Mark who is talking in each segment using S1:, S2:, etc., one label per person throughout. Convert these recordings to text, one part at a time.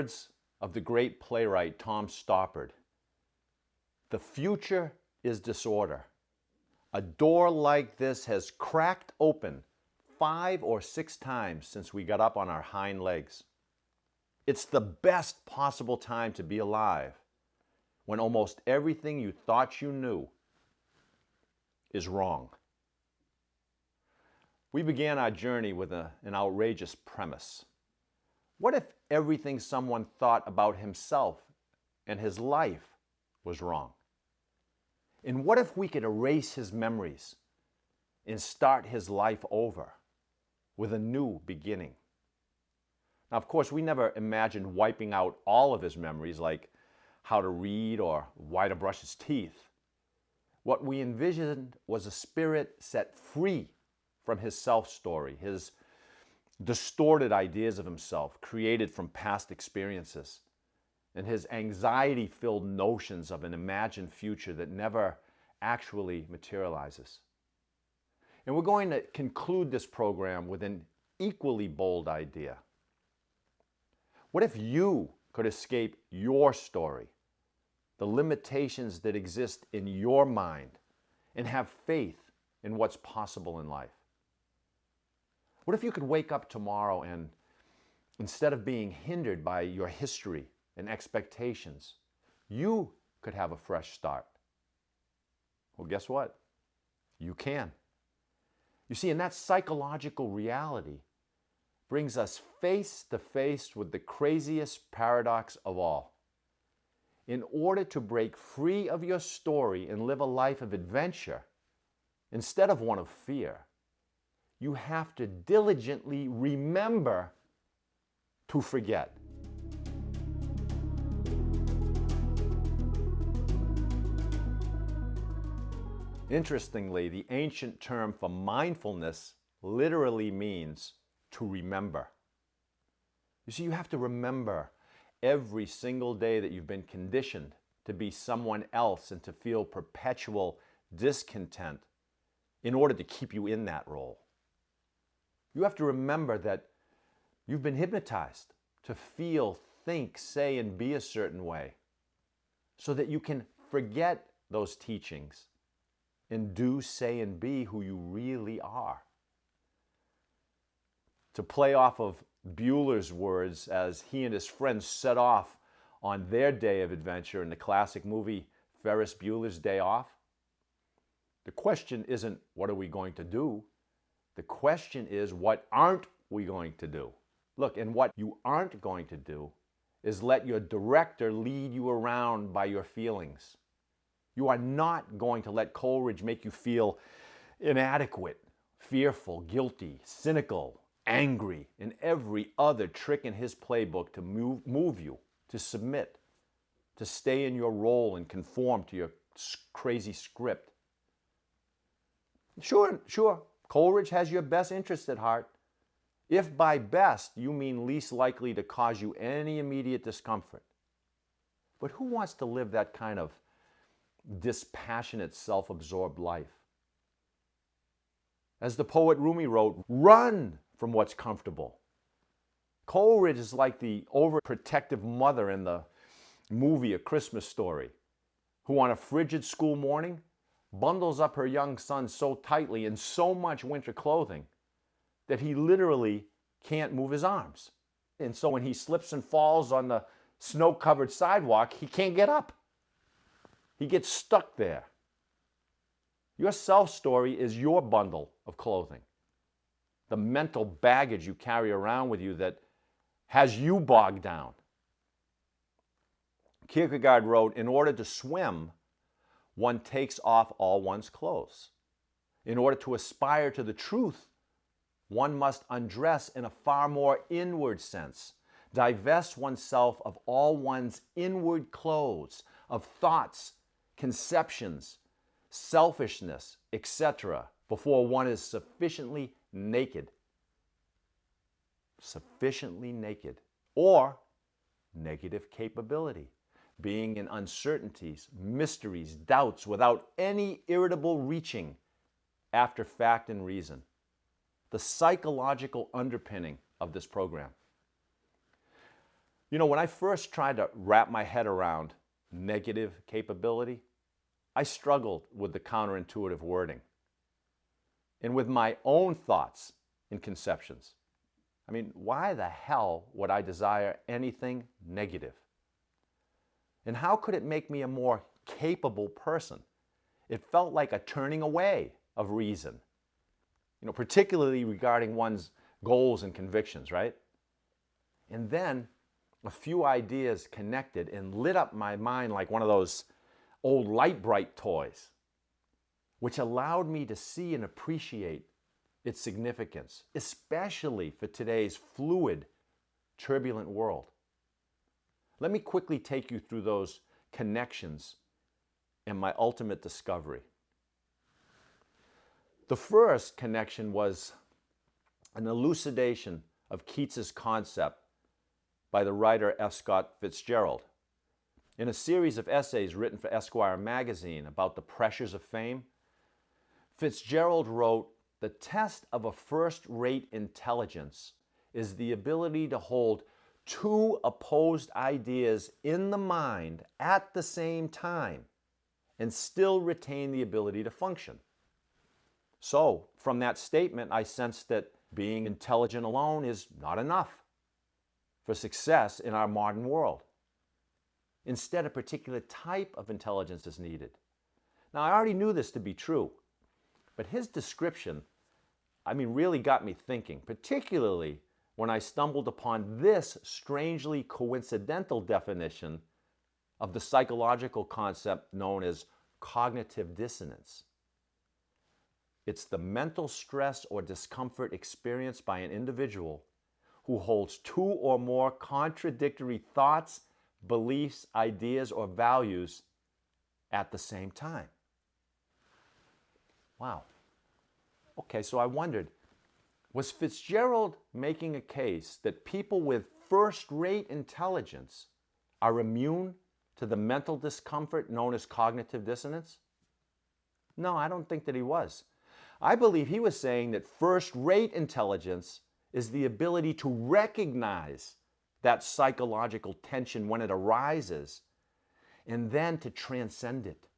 S1: words of the great playwright Tom Stoppard, "The future is disorder. A door like this has cracked open 5 or 6 times since we got up on our hind legs. It's the best possible time to be alive, when almost everything you thought you knew is wrong." We began our journey with an outrageous premise. What if everything someone thought about himself and his life was wrong? And what if we could erase his memories and start his life over with a new beginning? Now, of course, we never imagined wiping out all of his memories, like how to read or why to brush his teeth. What we envisioned was a spirit set free from his self-story, his distorted ideas of himself created from past experiences, and his anxiety-filled notions of an imagined future that never actually materializes. And we're going to conclude this program with an equally bold idea. What if you could escape your story, the limitations that exist in your mind, and have faith in what's possible in life? What if you could wake up tomorrow and, instead of being hindered by your history and expectations, you could have a fresh start? Well, guess what? You can. You see, and that psychological reality brings us face to face with the craziest paradox of all. In order to break free of your story and live a life of adventure, instead of one of fear, you have to diligently remember to forget. Interestingly, the ancient term for mindfulness literally means to remember. You see, you have to remember every single day that you've been conditioned to be someone else and to feel perpetual discontent in order to keep you in that role. You have to remember that you've been hypnotized to feel, think, say, and be a certain way so that you can forget those teachings and do, say, and be who you really are. To play off of Bueller's words as he and his friends set off on their day of adventure in the classic movie Ferris Bueller's Day Off, the question isn't, what are we going to do? The question is, what aren't we going to do? Look, and what you aren't going to do is let your director lead you around by your feelings. You are not going to let Coleridge make you feel inadequate, fearful, guilty, cynical, angry, and every other trick in his playbook to move you, to submit, to stay in your role and conform to your crazy script. Sure, Coleridge has your best interests at heart, if by best you mean least likely to cause you any immediate discomfort. But who wants to live that kind of dispassionate, self-absorbed life? As the poet Rumi wrote, run from what's comfortable. Coleridge is like the overprotective mother in the movie A Christmas Story, who on a frigid school morning bundles up her young son so tightly in so much winter clothing that he literally can't move his arms. And so when he slips and falls on the snow-covered sidewalk, he can't get up. He gets stuck there. Your self-story is your bundle of clothing, the mental baggage you carry around with you that has you bogged down. Kierkegaard wrote, in order to swim, one takes off all one's clothes. In order to aspire to the truth, one must undress in a far more inward sense, divest oneself of all one's inward clothes, of thoughts, conceptions, selfishness, etc., before one is sufficiently naked. Sufficiently naked, or negative capability, being in uncertainties, mysteries, doubts, without any irritable reaching after fact and reason. The psychological underpinning of this program. When I first tried to wrap my head around negative capability, I struggled with the counterintuitive wording and with my own thoughts and conceptions. Why the hell would I desire anything negative? And how could it make me a more capable person? It felt like a turning away of reason, particularly regarding one's goals and convictions, right? And then a few ideas connected and lit up my mind like one of those old light bright toys, which allowed me to see and appreciate its significance, especially for today's fluid, turbulent world. Let me quickly take you through those connections and my ultimate discovery. The first connection was an elucidation of Keats's concept by the writer F. Scott Fitzgerald. In a series of essays written for Esquire magazine about the pressures of fame, Fitzgerald wrote, "The test of a first-rate intelligence is the ability to hold two opposed ideas in the mind at the same time and still retain the ability to function." So, from that statement, I sensed that being intelligent alone is not enough for success in our modern world. Instead, a particular type of intelligence is needed. Now, I already knew this to be true, but his description, really got me thinking, particularly when I stumbled upon this strangely coincidental definition of the psychological concept known as cognitive dissonance. It's the mental stress or discomfort experienced by an individual who holds two or more contradictory thoughts, beliefs, ideas, or values at the same time. Wow. Okay, so I wondered, was Fitzgerald making a case that people with first-rate intelligence are immune to the mental discomfort known as cognitive dissonance? No, I don't think that he was. I believe he was saying that first-rate intelligence is the ability to recognize that psychological tension when it arises and then to transcend it,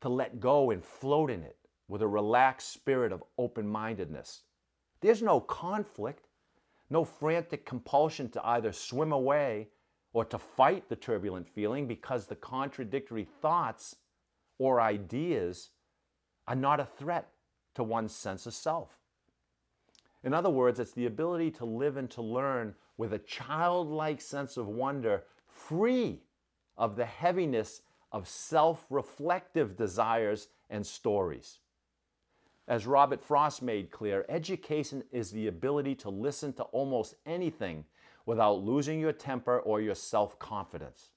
S1: to let go and float in it with a relaxed spirit of open-mindedness. There's no conflict, no frantic compulsion to either swim away or to fight the turbulent feeling because the contradictory thoughts or ideas are not a threat to one's sense of self. In other words, it's the ability to live and to learn with a childlike sense of wonder, free of the heaviness of self-reflective desires and stories. As Robert Frost made clear, education is the ability to listen to almost anything without losing your temper or your self-confidence.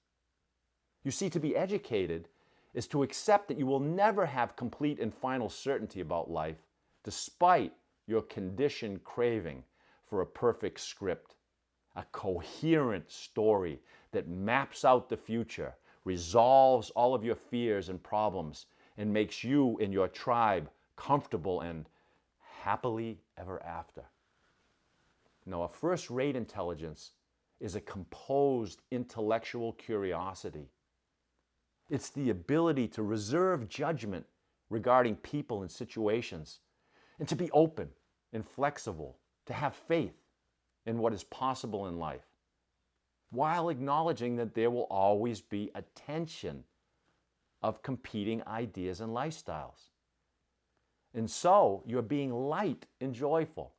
S1: You see, to be educated is to accept that you will never have complete and final certainty about life, despite your conditioned craving for a perfect script, a coherent story that maps out the future, resolves all of your fears and problems, and makes you and your tribe comfortable and happily ever after. No, a first-rate intelligence is a composed intellectual curiosity. It's the ability to reserve judgment regarding people and situations, and to be open and flexible, to have faith in what is possible in life, while acknowledging that there will always be a tension of competing ideas and lifestyles. And so you're being light and joyful,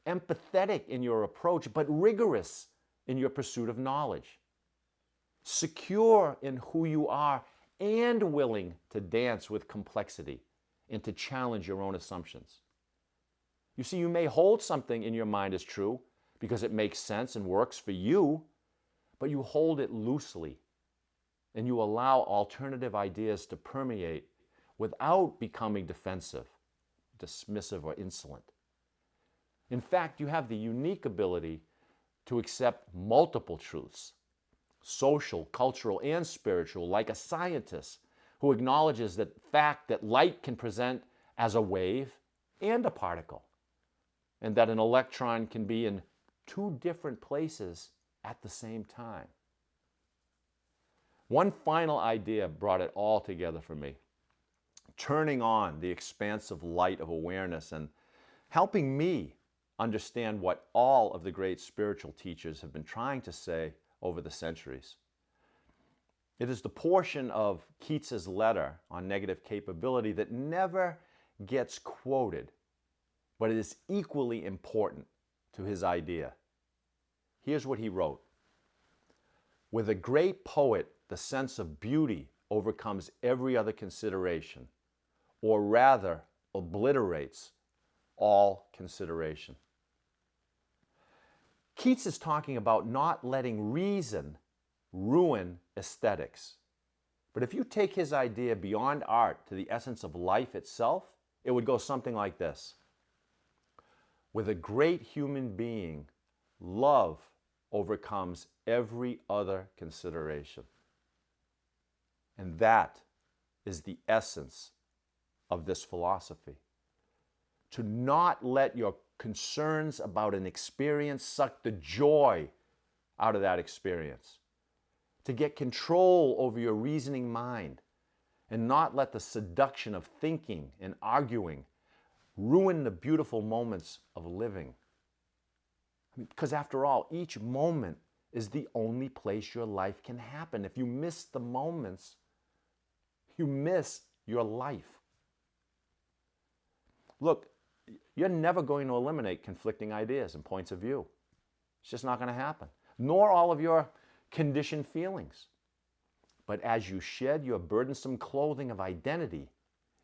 S1: empathetic in your approach, but rigorous in your pursuit of knowledge, secure in who you are and willing to dance with complexity and to challenge your own assumptions. You see, you may hold something in your mind as true because it makes sense and works for you, but you hold it loosely and you allow alternative ideas to permeate without becoming defensive, dismissive, or insolent. In fact, you have the unique ability to accept multiple truths, social, cultural, and spiritual, like a scientist who acknowledges the fact that light can present as a wave and a particle, and that an electron can be in two different places at the same time. One final idea brought it all together for me, turning on the expansive light of awareness and helping me understand what all of the great spiritual teachers have been trying to say over the centuries. It is the portion of Keats's letter on negative capability that never gets quoted, but it is equally important to his idea. Here's what he wrote. With a great poet, the sense of beauty overcomes every other consideration, or rather obliterates all consideration. Keats is talking about not letting reason ruin aesthetics. But if you take his idea beyond art to the essence of life itself, it would go something like this. With a great human being, love overcomes every other consideration. And that is the essence of this philosophy. To not let your concerns about an experience suck the joy out of that experience. To get control over your reasoning mind and not let the seduction of thinking and arguing ruin the beautiful moments of living. Because after all, each moment is the only place your life can happen. If you miss the moments, you miss your life. Look, you're never going to eliminate conflicting ideas and points of view. It's just not going to happen. Nor all of your conditioned feelings. But as you shed your burdensome clothing of identity,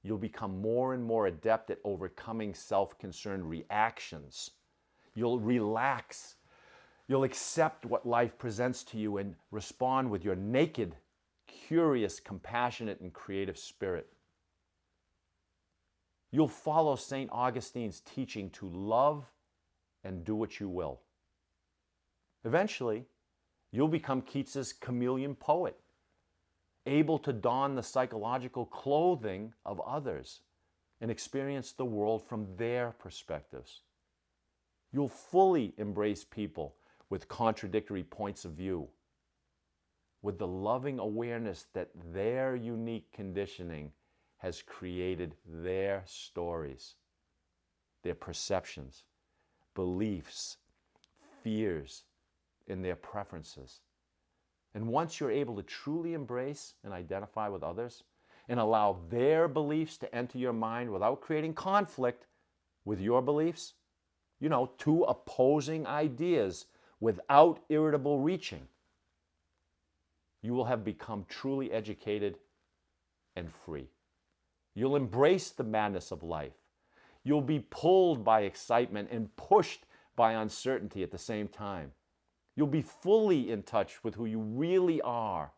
S1: you'll become more and more adept at overcoming self-concerned reactions. You'll relax. You'll accept what life presents to you and respond with your naked, curious, compassionate, and creative spirit. You'll follow St. Augustine's teaching to love and do what you will. Eventually, you'll become Keats's chameleon poet, able to don the psychological clothing of others and experience the world from their perspectives. You'll fully embrace people with contradictory points of view, with the loving awareness that their unique conditioning has created their stories, their perceptions, beliefs, fears, and their preferences. And once you're able to truly embrace and identify with others and allow their beliefs to enter your mind without creating conflict with your beliefs, two opposing ideas without irritable reaching, you will have become truly educated and free. You'll embrace the madness of life. You'll be pulled by excitement and pushed by uncertainty at the same time. You'll be fully in touch with who you really are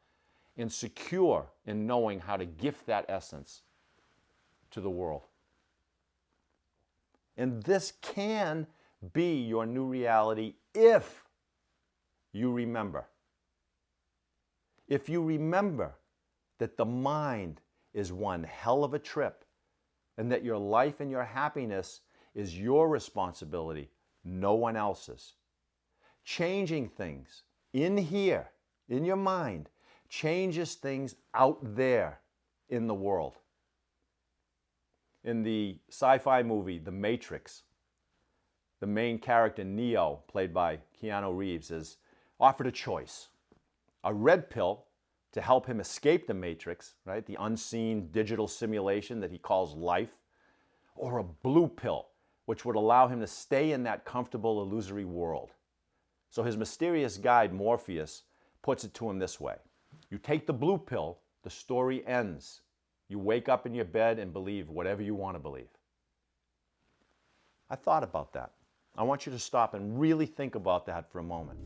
S1: and secure in knowing how to gift that essence to the world. And this can be your new reality if you remember. If you remember that the mind is one hell of a trip and that your life and your happiness is your responsibility, no one else's. Changing things in here, in your mind, changes things out there in the world. In the sci-fi movie, The Matrix, the main character, Neo, played by Keanu Reeves, is offered a choice. A red pill to help him escape the Matrix, right? The unseen digital simulation that he calls life, or a blue pill, which would allow him to stay in that comfortable, illusory world. So his mysterious guide, Morpheus, puts it to him this way. You take the blue pill, the story ends. You wake up in your bed and believe whatever you want to believe. I thought about that. I want you to stop and really think about that for a moment.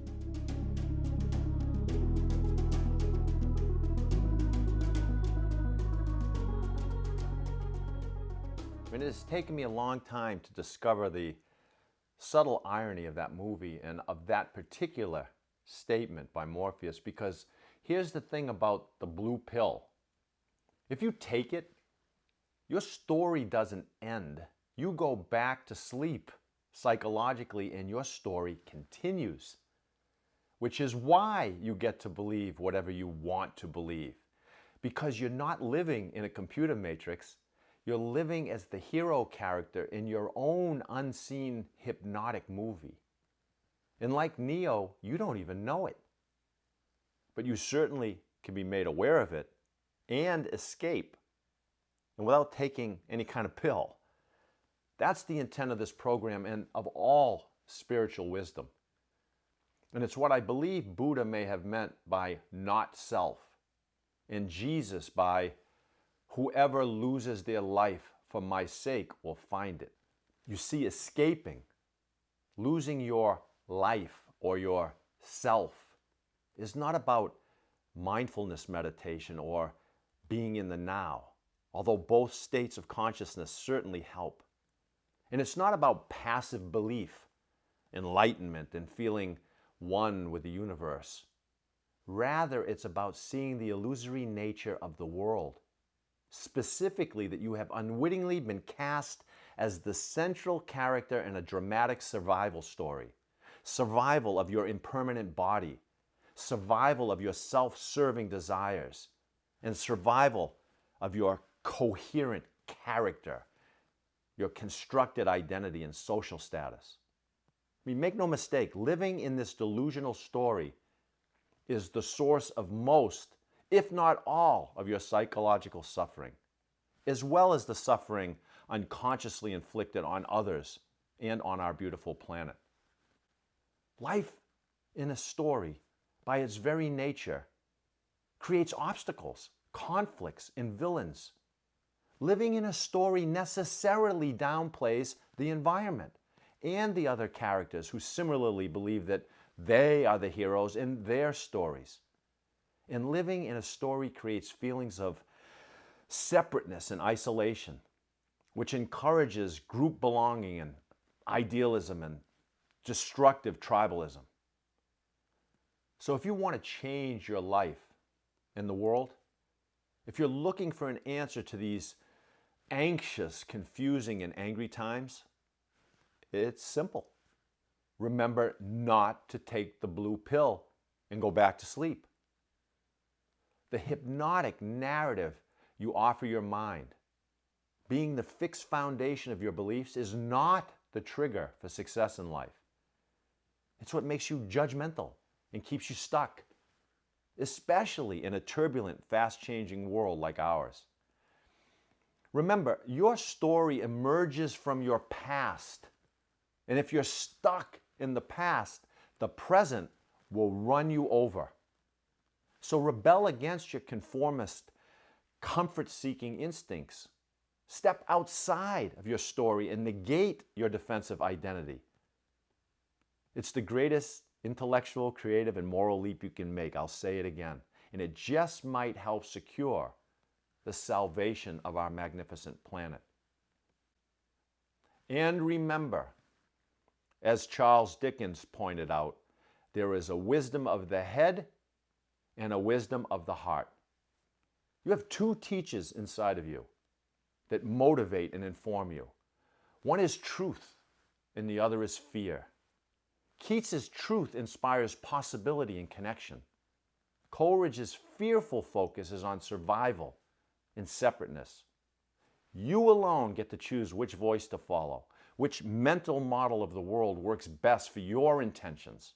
S1: It has taken me a long time to discover the subtle irony of that movie and of that particular statement by Morpheus, because here's the thing about the blue pill. If you take it, your story doesn't end. You go back to sleep psychologically and your story continues. which is why you get to believe whatever you want to believe. Because you're not living in a computer matrix, you're living as the hero character in your own unseen hypnotic movie. And like Neo, you don't even know it. But you certainly can be made aware of it and escape, and without taking any kind of pill. That's the intent of this program and of all spiritual wisdom. And it's what I believe Buddha may have meant by not self, and Jesus by whoever loses their life for my sake will find it. You see, escaping, losing your life or your self, is not about mindfulness meditation or being in the now, although both states of consciousness certainly help. And it's not about passive belief, enlightenment, and feeling one with the universe. Rather, it's about seeing the illusory nature of the world, specifically that you have unwittingly been cast as the central character in a dramatic survival story. Survival of your impermanent body, survival of your self-serving desires, and survival of your coherent character, your constructed identity and social status. I mean, make no mistake, living in this delusional story is the source of most, if not all, of your psychological suffering, as well as the suffering unconsciously inflicted on others and on our beautiful planet. Life in a story, by its very nature, creates obstacles, conflicts, and villains. Living in a story necessarily downplays the environment and the other characters who similarly believe that they are the heroes in their stories. And living in a story creates feelings of separateness and isolation, which encourages group belonging and idealism and destructive tribalism. So if you want to change your life and the world, if you're looking for an answer to these anxious, confusing, and angry times, it's simple. Remember not to take the blue pill and go back to sleep. The hypnotic narrative you offer your mind, being the fixed foundation of your beliefs, is not the trigger for success in life. It's what makes you judgmental and keeps you stuck, especially in a turbulent, fast-changing world like ours. Remember, your story emerges from your past. And if you're stuck in the past, the present will run you over. So rebel against your conformist, comfort-seeking instincts. Step outside of your story and negate your defensive identity. It's the greatest intellectual, creative, and moral leap you can make. I'll say it again. And it just might help secure the salvation of our magnificent planet. And remember, as Charles Dickens pointed out, there is a wisdom of the head and a wisdom of the heart. You have two teachers inside of you that motivate and inform you. One is truth, and the other is fear. Keats's truth inspires possibility and connection. Coleridge's fearful focus is on survival and separateness. You alone get to choose which voice to follow, which mental model of the world works best for your intentions.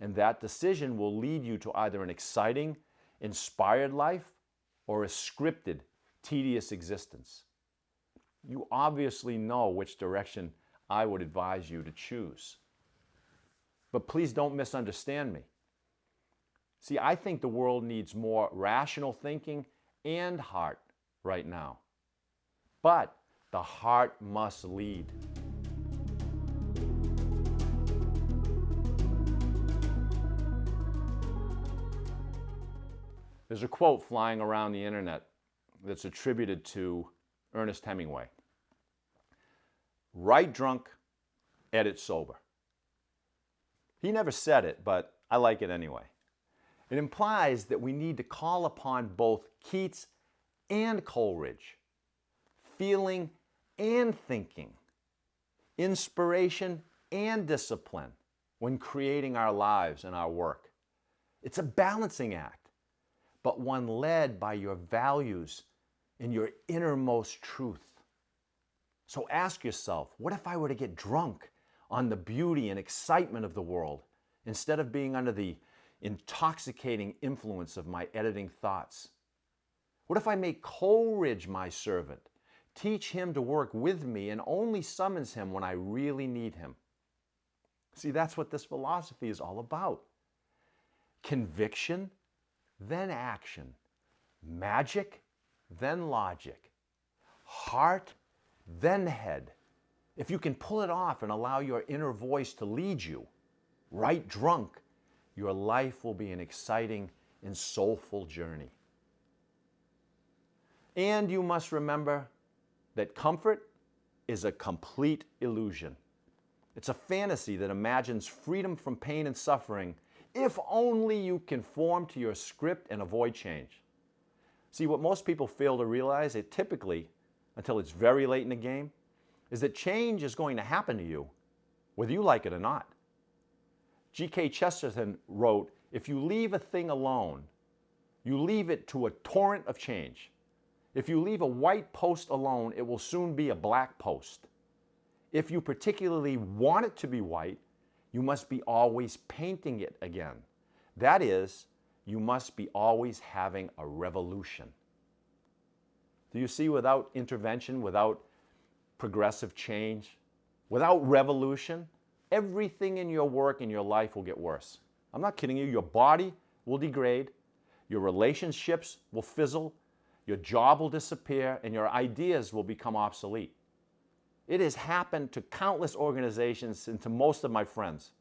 S1: And that decision will lead you to either an exciting, inspired life or a scripted, tedious existence. You obviously know which direction I would advise you to choose. But please don't misunderstand me. See, I think the world needs more rational thinking and heart right now. But the heart must lead. There's a quote flying around the internet that's attributed to Ernest Hemingway. Write drunk, edit sober. He never said it, but I like it anyway. It implies that we need to call upon both Keats and Coleridge, feeling and thinking, inspiration and discipline, when creating our lives and our work. It's a balancing act, but one led by your values and your innermost truth. So ask yourself, what if I were to get drunk on the beauty and excitement of the world instead of being under the intoxicating influence of my editing thoughts? What if I make Coleridge my servant, teach him to work with me, and only summons him when I really need him? See, that's what this philosophy is all about. Conviction, then action. Magic, then logic. Heart, then head. If you can pull it off and allow your inner voice to lead you, right drunk, your life will be an exciting and soulful journey. And you must remember that comfort is a complete illusion. It's a fantasy that imagines freedom from pain and suffering if only you conform to your script and avoid change. See, what most people fail to realize, it typically, until it's very late in the game, is that change is going to happen to you, whether you like it or not. G.K. Chesterton wrote, "If you leave a thing alone, you leave it to a torrent of change. If you leave a white post alone, it will soon be a black post. If you particularly want it to be white, you must be always painting it again. That is, you must be always having a revolution." Do you see, without intervention, without progressive change, without revolution, everything in your work and your life will get worse. I'm not kidding you. Your body will degrade, your relationships will fizzle, your job will disappear, and your ideas will become obsolete. It has happened to countless organizations and to most of my friends.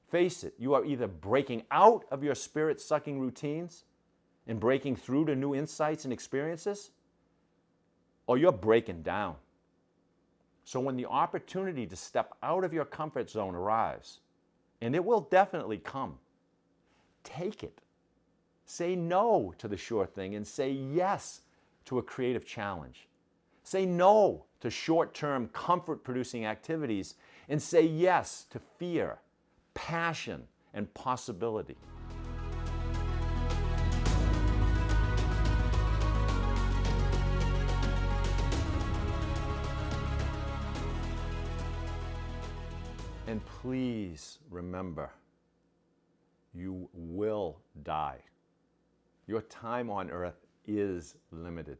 S1: Face it, you are either breaking out of your spirit-sucking routines and breaking through to new insights and experiences, or you're breaking down. So when the opportunity to step out of your comfort zone arrives, and it will definitely come, take it. Say no to the sure thing and say yes to a creative challenge. Say no to short-term comfort-producing activities and say yes to fear, passion, and possibility. And please remember, you will die. Your time on earth is limited.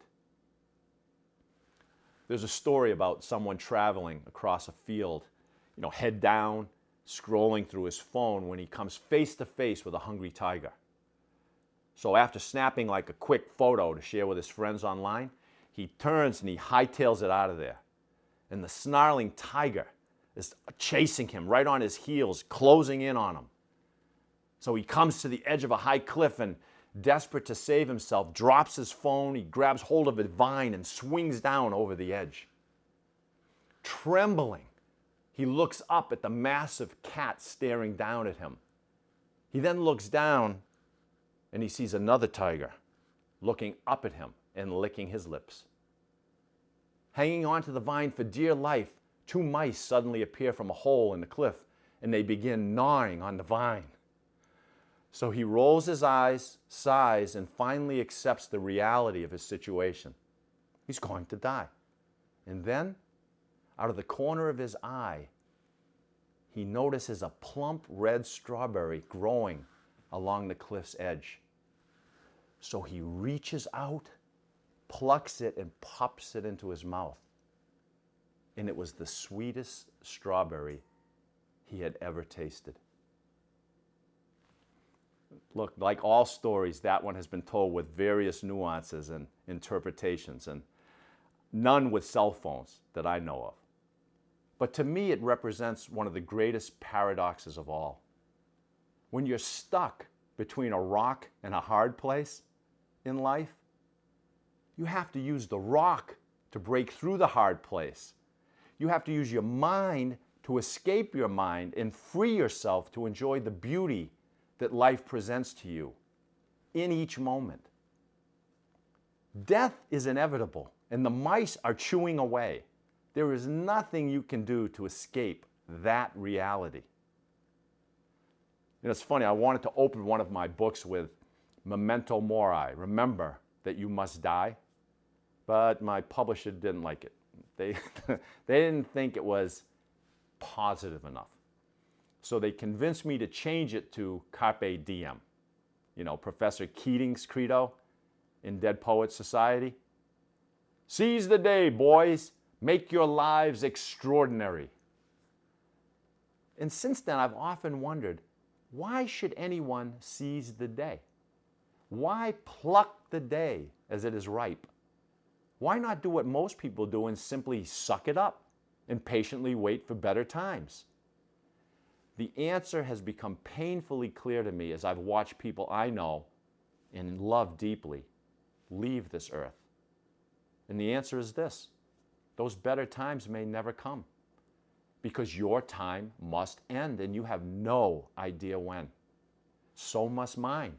S1: There's a story about someone traveling across a field, head down, scrolling through his phone when he comes face to face with a hungry tiger. So after snapping like a quick photo to share with his friends online, he turns and he hightails it out of there. And the snarling tiger is chasing him right on his heels, closing in on him. So he comes to the edge of a high cliff and, desperate to save himself, drops his phone, he grabs hold of a vine and swings down over the edge. Trembling, he looks up at the massive cat staring down at him. He then looks down and he sees another tiger looking up at him and licking his lips. Hanging onto the vine for dear life, two mice suddenly appear from a hole in the cliff and they begin gnawing on the vine. So he rolls his eyes, sighs, and finally accepts the reality of his situation. He's going to die. And then, out of the corner of his eye, he notices a plump red strawberry growing along the cliff's edge. So he reaches out, plucks it, and pops it into his mouth. And it was the sweetest strawberry he had ever tasted. Look, like all stories, that one has been told with various nuances and interpretations, and none with cell phones that I know of. But to me, it represents one of the greatest paradoxes of all. When you're stuck between a rock and a hard place in life, you have to use the rock to break through the hard place. You have to use your mind to escape your mind and free yourself to enjoy the beauty that life presents to you in each moment. Death is inevitable, and the mice are chewing away. There is nothing you can do to escape that reality. You know, it's funny, I wanted to open one of my books with memento mori, remember that you must die, but my publisher didn't like it. They, they didn't think it was positive enough. So they convinced me to change it to carpe diem. You know, Professor Keating's credo in Dead Poets Society. Seize the day, boys. Make your lives extraordinary. And since then, I've often wondered, why should anyone seize the day? Why pluck the day as it is ripe? Why not do what most people do and simply suck it up and patiently wait for better times? The answer has become painfully clear to me as I've watched people I know and love deeply leave this earth. And the answer is this: those better times may never come, because your time must end and you have no idea when. So must mine.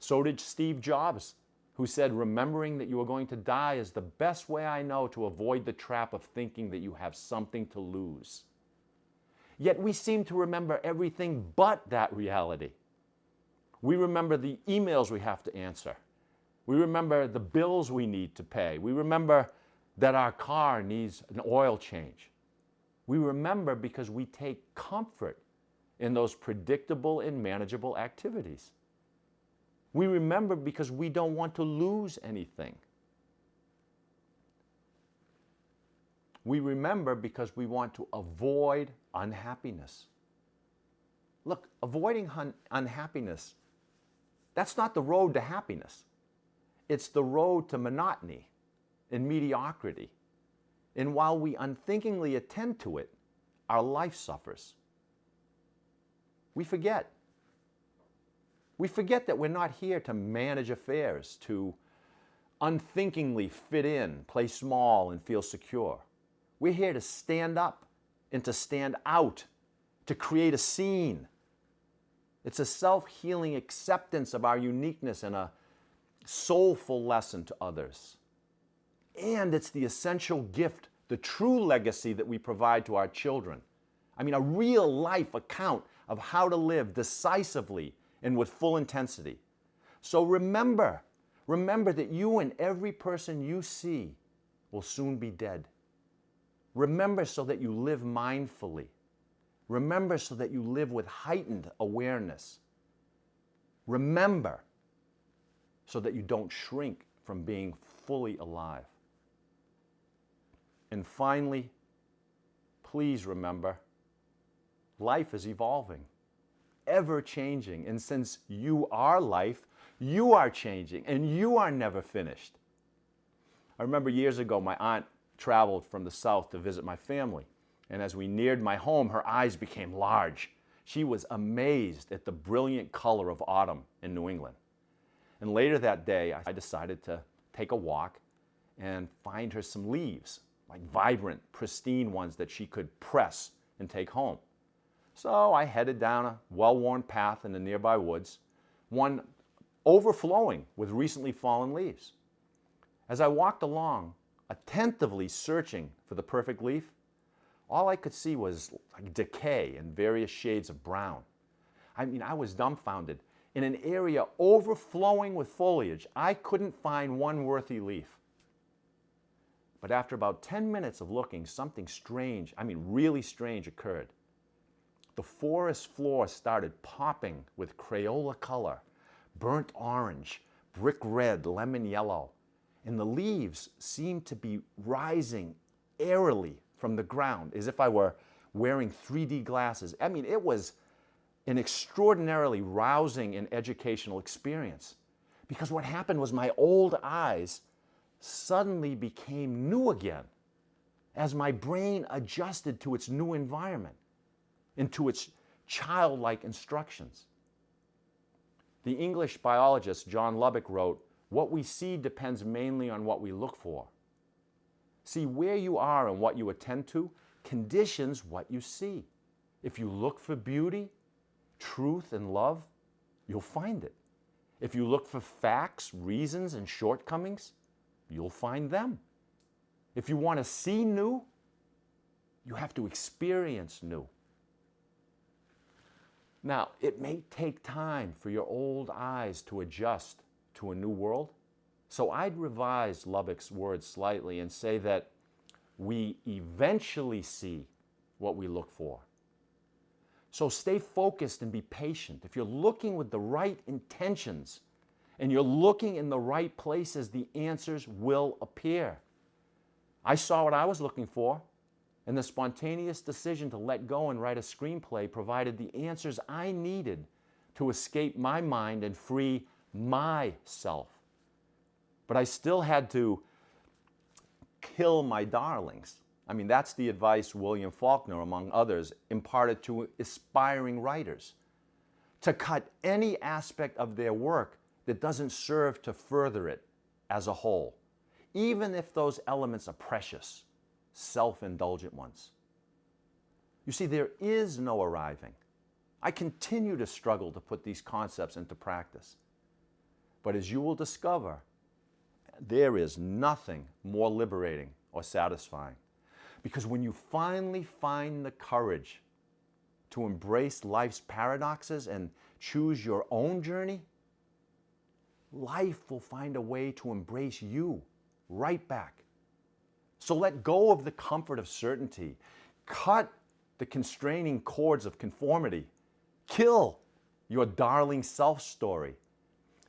S1: So did Steve Jobs, who said, remembering that you are going to die is the best way I know to avoid the trap of thinking that you have something to lose. Yet we seem to remember everything but that reality. We remember the emails we have to answer. We remember the bills we need to pay. We remember that our car needs an oil change. We remember because we take comfort in those predictable and manageable activities. We remember because we don't want to lose anything. We remember because we want to avoid unhappiness. Look, avoiding unhappiness, that's not the road to happiness. It's the road to monotony and mediocrity. And while we unthinkingly attend to it, our life suffers. We forget. We forget that we're not here to manage affairs, to unthinkingly fit in, play small, and feel secure. We're here to stand up and to stand out, to create a scene. It's a self-healing acceptance of our uniqueness and a soulful lesson to others. And it's the essential gift, the true legacy that we provide to our children. I mean, a real life account of how to live decisively and with full intensity. So remember that you and every person you see will soon be dead. Remember so that you live mindfully. Remember so that you live with heightened awareness. Remember so that you don't shrink from being fully alive. And finally, please remember, life is evolving, ever changing. And since you are life, you are changing and you are never finished. I remember years ago, my aunt traveled from the south to visit my family. And as we neared my home, her eyes became large. She was amazed at the brilliant color of autumn in New England. And later that day, I decided to take a walk and find her some leaves, like vibrant, pristine ones that she could press and take home. So I headed down a well-worn path in the nearby woods, one overflowing with recently fallen leaves. As I walked along, attentively searching for the perfect leaf, all I could see was like decay and various shades of brown. I mean, I was dumbfounded. In an area overflowing with foliage, I couldn't find one worthy leaf. But after about 10 minutes of looking, something strange, I mean really strange, occurred. The forest floor started popping with Crayola color, burnt orange, brick red, lemon yellow, and the leaves seemed to be rising airily from the ground, as if I were wearing 3D glasses. I mean, it was an extraordinarily rousing and educational experience. Because what happened was my old eyes suddenly became new again as my brain adjusted to its new environment and to its childlike instructions. The English biologist John Lubbock wrote, "What we see depends mainly on what we look for." See, where you are and what you attend to conditions what you see. If you look for beauty, truth, and love, you'll find it. If you look for facts, reasons, and shortcomings, you'll find them. If you want to see new, you have to experience new. Now, it may take time for your old eyes to adjust to a new world. So I'd revise Lubbock's words slightly and say that we eventually see what we look for. So stay focused and be patient. If you're looking with the right intentions and you're looking in the right places, the answers will appear. I saw what I was looking for, and the spontaneous decision to let go and write a screenplay provided the answers I needed to escape my mind and free myself. But I still had to kill my darlings. I mean, that's the advice William Faulkner, among others, imparted to aspiring writers. To cut any aspect of their work that doesn't serve to further it as a whole, even if those elements are precious, self-indulgent ones. You see, there is no arriving. I continue to struggle to put these concepts into practice. But as you will discover, there is nothing more liberating or satisfying. Because when you finally find the courage to embrace life's paradoxes and choose your own journey, life will find a way to embrace you right back. So let go of the comfort of certainty. Cut the constraining cords of conformity. Kill your darling self-story.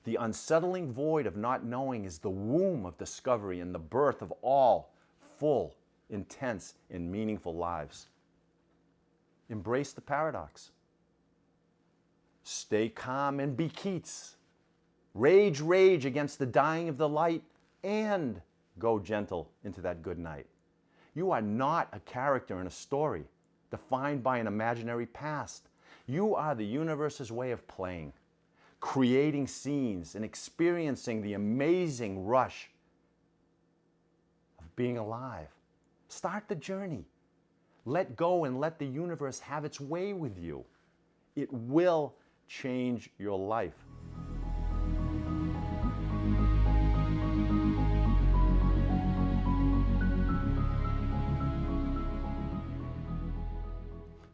S1: The unsettling void of not knowing is the womb of discovery and the birth of all full, intense, and meaningful lives. Embrace the paradox. Stay calm and be Keats. Rage, rage against the dying of the light, and go gentle into that good night. You are not a character in a story defined by an imaginary past. You are the universe's way of playing, creating scenes and experiencing the amazing rush of being alive. Start the journey. Let go and let the universe have its way with you. It will change your life.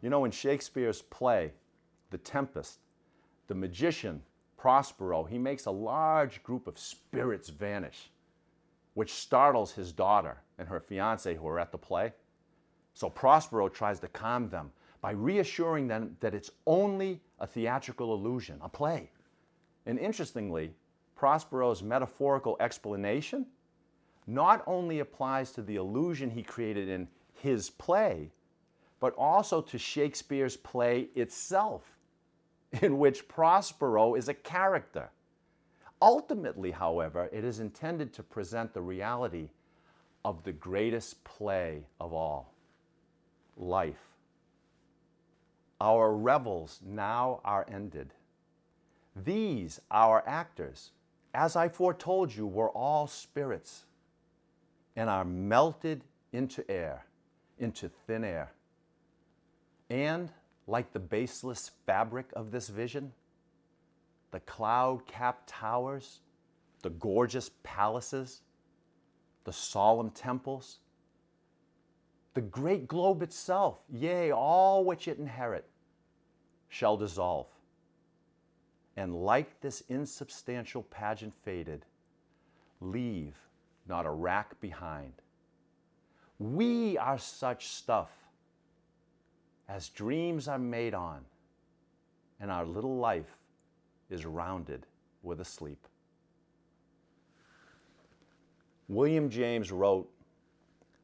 S1: You know, in Shakespeare's play, The Tempest, the magician, Prospero, he makes a large group of spirits vanish, which startles his daughter and her fiancé who are at the play. So Prospero tries to calm them by reassuring them that it's only a theatrical illusion, a play. And interestingly, Prospero's metaphorical explanation not only applies to the illusion he created in his play, but also to Shakespeare's play itself, in which Prospero is a character. Ultimately, however, it is intended to present the reality of the greatest play of all, life. Our revels now are ended. These, our actors, as I foretold you, were all spirits and are melted into air, into thin air. And like the baseless fabric of this vision, the cloud-capped towers, the gorgeous palaces, the solemn temples, the great globe itself, yea, all which it inherit, shall dissolve. And like this insubstantial pageant faded, leave not a rack behind. We are such stuff as dreams are made on, and our little life is rounded with a sleep. William James wrote,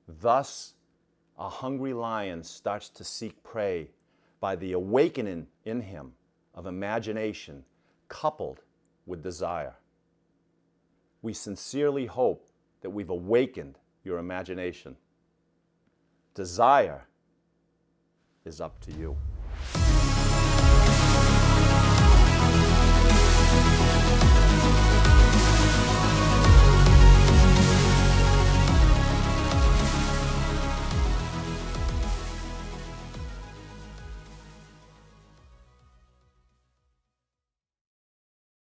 S1: "Thus a hungry lion starts to seek prey by the awakening in him of imagination coupled with desire." We sincerely hope that we've awakened your imagination. Desire is up to you.